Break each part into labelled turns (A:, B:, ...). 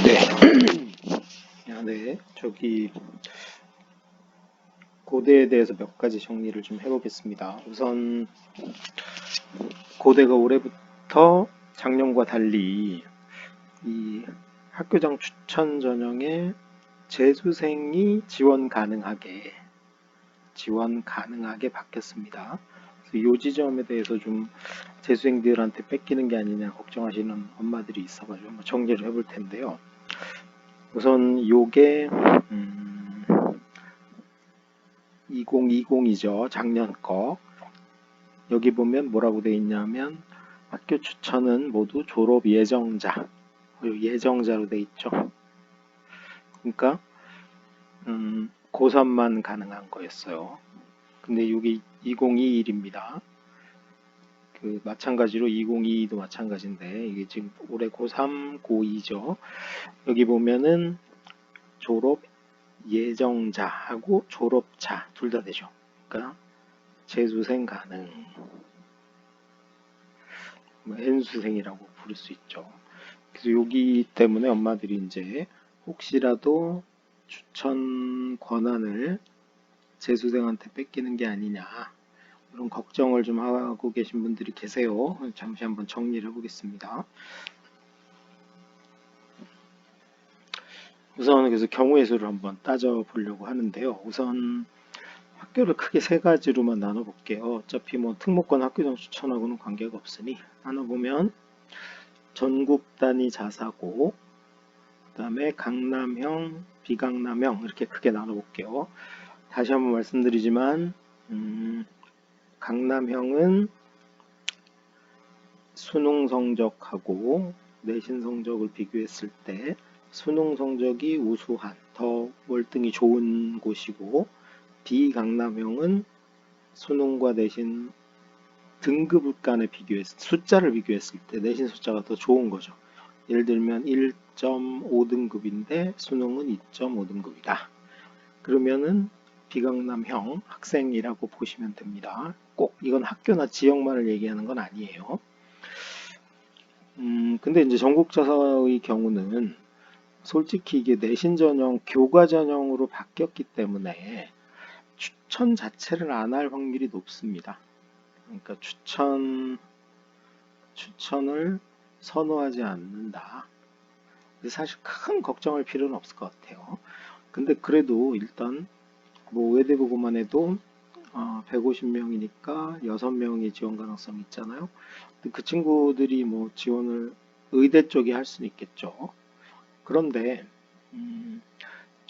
A: 네. 네. 고대에 대해서 몇 가지 정리를 좀 해보겠습니다. 우선 고대가 올해부터 작년과 달리 이 학교장 추천 전형에 재수생이 지원 가능하게 바뀌었습니다. 그래서 이 지점에 대해서 좀 재수생들한테 뺏기는 게 아니냐 걱정하시는 엄마들이 있어가지고 한번 정리를 해볼 텐데요. 우선 요게 2020이죠. 작년 거. 여기 보면 뭐라고 돼 있냐면 학교 추천은 모두 졸업 예정자로 돼 있죠. 그러니까 고3만 가능한 거였어요. 근데 이게 2021입니다. 마찬가지로 2022도 마찬가지인데 이게 지금 올해 고3, 고2죠. 여기 보면은 졸업 예정자하고 졸업자 둘 다 되죠. 그러니까 재수생 가능, N수생이라고 부를 수 있죠. 그래서 여기 때문에 엄마들이 이제 혹시라도 추천 권한을 재수생한테 뺏기는 게 아니냐 이런 걱정을 좀 하고 계신 분들이 계세요. 잠시 한번 정리를 해보겠습니다. 우선 그래서 경우의 수를 한번 따져보려고 하는데요. 우선 학교를 크게 세 가지로만 나눠볼게요. 어차피 뭐 특목고 학교장 추천하고는 관계가 없으니 나눠보면 전국 단위 자사고, 그 다음에 강남형, 비강남형 이렇게 크게 나눠볼게요. 다시 한번 말씀드리지만 강남형은 수능 성적하고 내신 성적을 비교했을 때 수능 성적이 우수한 더 월등히 좋은 곳이고, 비강남형은 수능과 내신 등급 간의 숫자를 비교했을 때 내신 숫자가 더 좋은 거죠. 예를 들면 1.5등급인데 수능은 2.5등급이다. 그러면은 비강남형 학생이라고 보시면 됩니다. 꼭 이건 학교나 지역만을 얘기하는 건 아니에요. 근데 이제 전국자사의 경우는 솔직히 이게 내신 전형, 교과 전형으로 바뀌었기 때문에 추천 자체를 안 할 확률이 높습니다. 그러니까 추천을 선호하지 않는다. 사실 큰 걱정할 필요는 없을 것 같아요. 근데 그래도 일단 뭐 외대보고만 해도 150명이니까 6명이 지원 가능성이 있잖아요. 근데 그 친구들이 뭐 지원을 의대 쪽에 할 수는 있겠죠. 그런데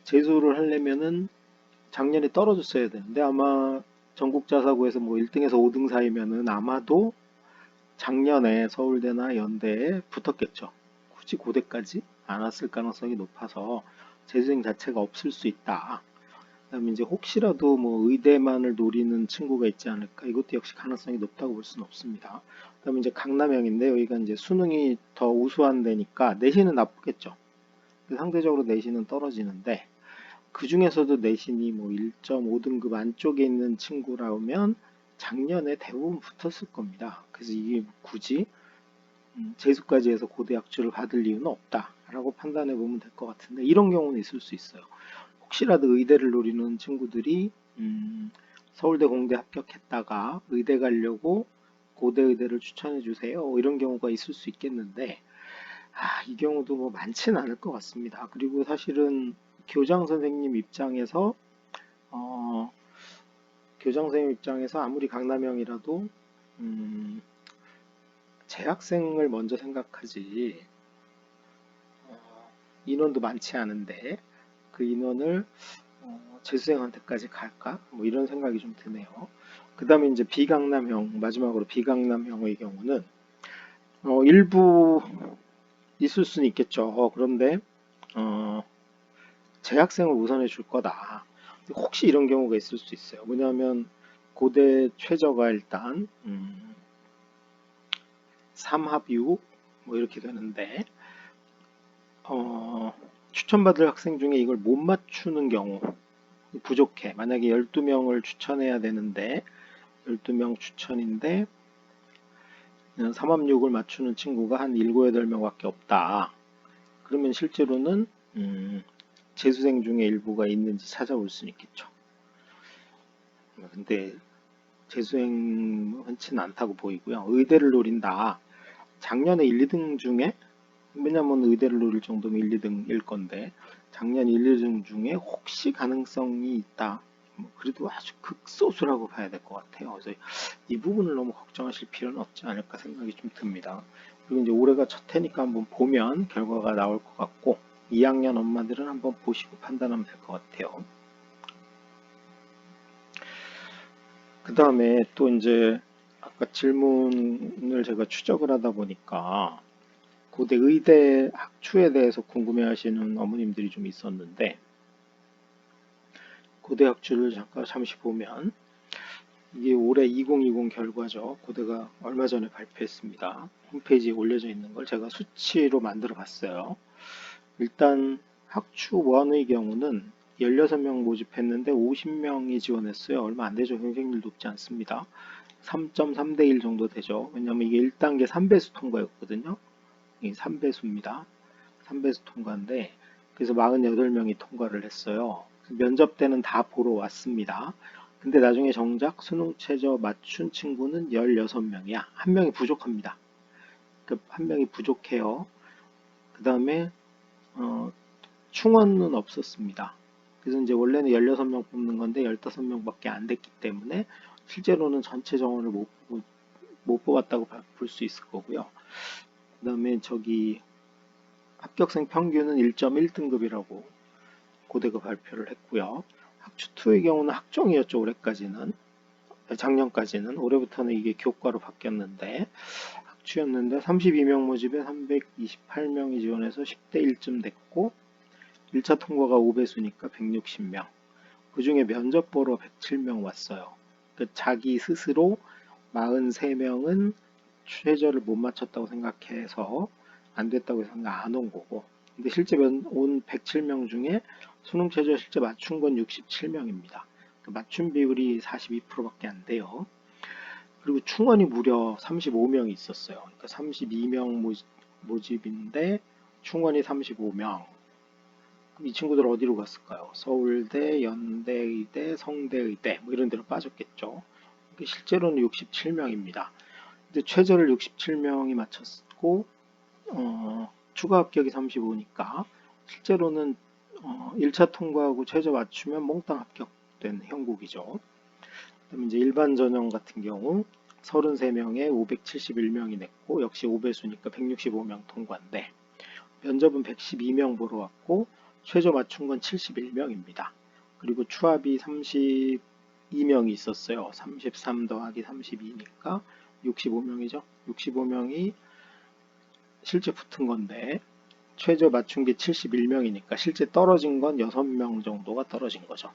A: 재수를 하려면은 작년에 떨어졌어야 되는데 아마 전국자사고에서 뭐 1등에서 5등 사이면은 아마도 작년에 서울대나 연대에 붙었겠죠. 굳이 고대까지 안 왔을 가능성이 높아서 재수생 자체가 없을 수 있다. 그다음에 이제 혹시라도 뭐 의대만을 노리는 친구가 있지 않을까, 이것도 역시 가능성이 높다고 볼 수는 없습니다. 그다음에 이제 강남형인데 여기가 이제 수능이 더 우수한 데니까 내신은 나쁘겠죠. 상대적으로 내신은 떨어지는데 그 중에서도 내신이 뭐 1.5등급 안쪽에 있는 친구라면 작년에 대부분 붙었을 겁니다. 그래서 이게 굳이 재수까지 해서 고대 학주를 받을 이유는 없다라고 판단해 보면 될 것 같은데, 이런 경우는 있을 수 있어요. 혹시라도 의대를 노리는 친구들이 서울대 공대 합격했다가 의대 가려고 고대 의대를 추천해 주세요, 이런 경우가 있을 수 있겠는데 이 경우도 뭐 많지는 않을 것 같습니다. 그리고 사실은 교장 선생님 입장에서 어, 아무리 강남형이라도 재학생을 먼저 생각하지, 인원도 많지 않은데 그 인원을 재수생한테까지 갈까? 뭐 이런 생각이 좀 드네요. 그 다음에 이제 비강남형, 마지막으로 비강남형의 경우는 일부 있을 수는 있겠죠. 그런데 재학생을 우선해 줄 거다. 혹시 이런 경우가 있을 수 있어요. 뭐냐면 고대 최저가 일단 3합6 뭐 이렇게 되는데 추천받을 학생 중에 이걸 못 맞추는 경우, 부족해. 만약에 12명을 추천해야 되는데 12명 추천인데 3합6을 맞추는 친구가 한 7, 8명밖에 없다. 그러면 실제로는 재수생 중에 일부가 있는지 찾아볼 수는 있겠죠. 근데 재수생 흔치는 않다고 보이고요. 의대를 노린다. 작년에 1, 2등 중에, 왜냐면 의대를 노릴 정도면 1, 2등일 건데 작년 1, 2등 중에 혹시 가능성이 있다. 그래도 아주 극소수라고 봐야 될 것 같아요. 그래서 이 부분을 너무 걱정하실 필요는 없지 않을까 생각이 좀 듭니다. 그리고 이제 올해가 첫 해니까 한번 보면 결과가 나올 것 같고 2학년 엄마들은 한번 보시고 판단하면 될 것 같아요. 그 다음에 또 이제 아까 질문을 제가 추적을 하다 보니까 고대 의대 학추에 대해서 궁금해하시는 어머님들이 좀 있었는데 고대 학추를 잠시 보면 이게 올해 2020 결과죠. 고대가 얼마 전에 발표했습니다. 홈페이지에 올려져 있는 걸 제가 수치로 만들어 봤어요. 일단 학추 1의 경우는 16명 모집했는데 50명이 지원했어요. 얼마 안 되죠. 경쟁률 높지 않습니다. 3.3대 1 정도 되죠. 왜냐면 이게 1단계 3배수 통과였거든요. 이 3배수입니다. 3배수 통과인데 그래서 48명이 통과를 했어요. 면접 때는 다 보러 왔습니다. 근데 나중에 정작 수능 최저 맞춘 친구는 16명이야. 한 명이 부족합니다. 한 명이 부족해요. 그 다음에 충원은 없었습니다. 그래서 이제 원래는 16명 뽑는 건데 15명밖에 안 됐기 때문에 실제로는 전체 정원을 못 뽑았다고 볼 수 있을 거고요. 그 다음에 저기 합격생 평균은 1.1등급이라고 고대가 발표를 했고요. 학추2의 경우는 학종이었죠. 올해까지는. 작년까지는. 올해부터는 이게 교과로 바뀌었는데 학추였는데 32명 모집에 328명이 지원해서 10대 1쯤 됐고 1차 통과가 5배수니까 160명. 그 중에 면접 보러 107명 왔어요. 그러니까 자기 스스로 43명은 최저를 못 맞췄다고 생각해서 안 됐다고 생각 안 온 거고. 근데 실제 온 107명 중에 수능 최저 실제 맞춘 건 67명입니다. 맞춤 비율이 42%밖에 안 돼요. 그리고 충원이 무려 35명이 있었어요. 그러니까 32명 모집인데 충원이 35명. 이 친구들 어디로 갔을까요? 서울대, 연대의대, 성대의대 뭐 이런 데로 빠졌겠죠. 실제로는 67명입니다. 근데 최저를 67명이 맞췄고 추가 합격이 35니까 실제로는 1차 통과하고 최저 맞추면 몽땅 합격된 형국이죠. 그다음에 이제 일반 전형 같은 경우 33명에 571명이 냈고 역시 5배수니까 165명 통과인데 면접은 112명 보러 왔고 최저 맞춘 건 71명입니다. 그리고 추합이 32명이 있었어요. 33 더하기 32니까 65명이죠. 65명이 실제 붙은 건데 최저 맞춘 게 71명이니까 실제 떨어진 건 6명 정도가 떨어진 거죠.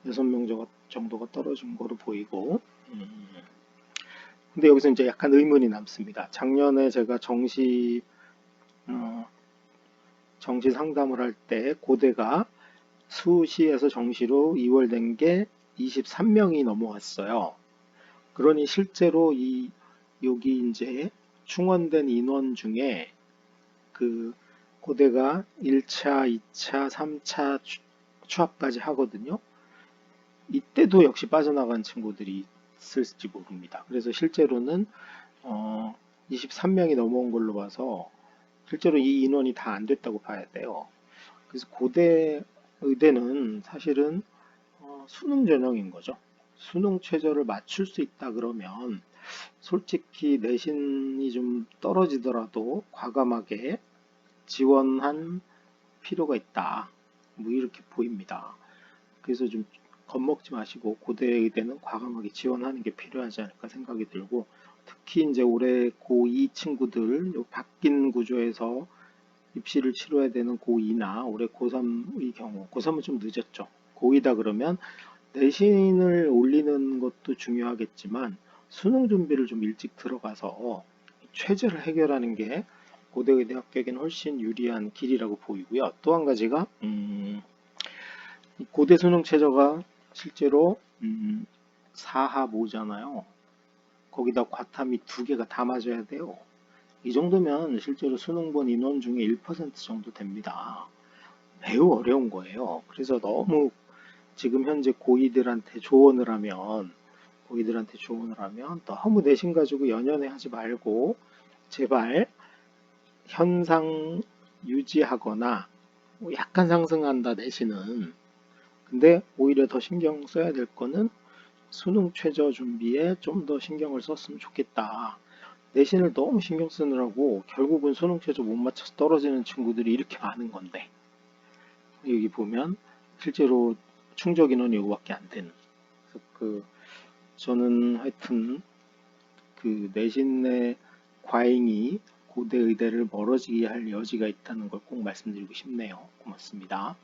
A: 6명 정도가 떨어진 거로 보이고 근데 여기서 이제 약간 의문이 남습니다. 작년에 제가 정시 상담을 할 때 고대가 수시에서 정시로 이월된 게 23명이 넘어왔어요. 그러니 실제로 여기 이제 충원된 인원 중에 그 고대가 1차, 2차, 3차 추합까지 하거든요. 이때도 역시 빠져나간 친구들이 있을지 모릅니다. 그래서 실제로는 23명이 넘어온 걸로 봐서 실제로 이 인원이 다 안 됐다고 봐야 돼요. 그래서 고대 의대는 사실은 수능 전형인 거죠. 수능 최저를 맞출 수 있다 그러면 솔직히 내신이 좀 떨어지더라도 과감하게 지원한 필요가 있다. 뭐 이렇게 보입니다. 그래서 좀 겁먹지 마시고 고대 의대는 과감하게 지원하는 게 필요하지 않을까 생각이 들고 특히 이제 올해 고2 친구들 바뀐 구조에서 입시를 치러야 되는 고2나 올해 고3의 경우 고3은 좀 늦었죠. 고2다 그러면 내신을 올리는 것도 중요하겠지만 수능 준비를 좀 일찍 들어가서 최저를 해결하는 게 고대의대 합격에는 훨씬 유리한 길이라고 보이고요. 또 한 가지가 고대 수능 최저가 실제로 4하 5잖아요. 거기다 과탐이 2개가 다 맞아야 돼요. 이 정도면 실제로 수능 본 인원 중에 1% 정도 됩니다. 매우 어려운 거예요. 그래서 너무 지금 현재 고이들한테 조언을 하면 너무 내신 가지고 연연해 하지 말고 제발 현상 유지하거나 뭐 약간 상승한다 내신은. 근데 오히려 더 신경 써야 될 거는 수능 최저 준비에 좀 더 신경을 썼으면 좋겠다. 내신을 너무 신경 쓰느라고 결국은 수능 최저 못 맞춰서 떨어지는 친구들이 이렇게 많은 건데, 여기 보면 실제로 충족 인원이 이거밖에 안 되는. 그래서 저는 하여튼 내신의 과잉이 고대 의대를 멀어지게 할 여지가 있다는 걸 꼭 말씀드리고 싶네요. 고맙습니다.